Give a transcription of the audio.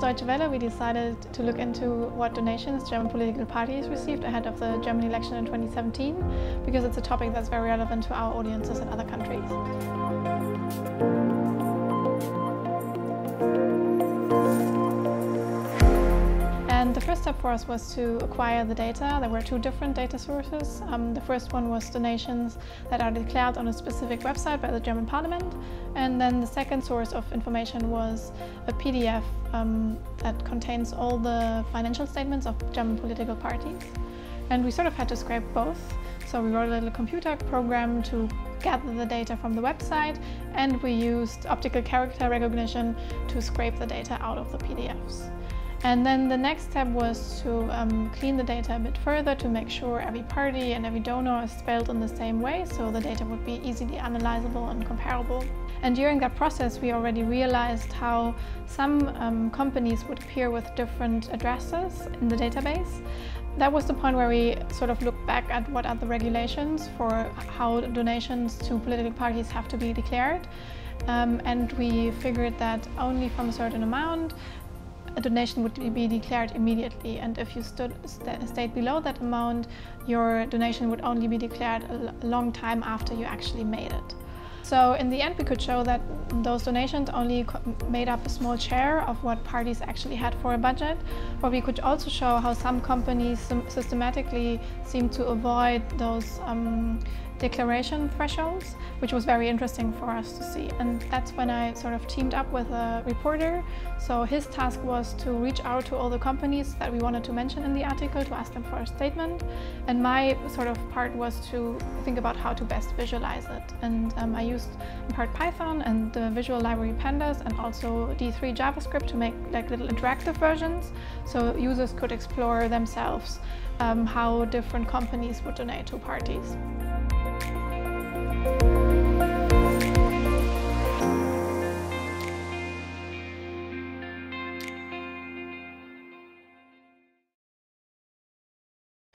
Deutsche Welle, we decided to look into what donations German political parties received ahead of the German election in 2017, because it's a topic that's very relevant to our audiences in other countries. And the first step for us was to acquire the data. There were two different data sources. The first one was donations that are declared on a specific website by the German Parliament. And then the second source of information was a PDF that contains all the financial statements of German political parties. And we sort of had to scrape both. So we wrote a little computer program to gather the data from the website, and we used optical character recognition to scrape the data out of the PDFs. And then the next step was to clean the data a bit further to make sure every party and every donor is spelled in the same way, so the data would be easily analyzable and comparable. And during that process, we already realized how some companies would appear with different addresses in the database. That was the point where we sort of looked back at what are the regulations for how donations to political parties have to be declared. And we figured that only from a certain amount, a donation would be declared immediately, and if you stayed below that amount, your donation would only be declared a long time after you actually made it. So in the end, we could show that those donations only made up a small share of what parties actually had for a budget, but we could also show how some companies systematically seem to avoid those declaration thresholds, which was very interesting for us to see. And that's when I sort of teamed up with a reporter. So his task was to reach out to all the companies that we wanted to mention in the article to ask them for a statement. And my sort of part was to think about how to best visualize it. And I used in part Python and the visual library pandas, and also D3 JavaScript to make like little interactive versions, so users could explore themselves how different companies would donate to parties.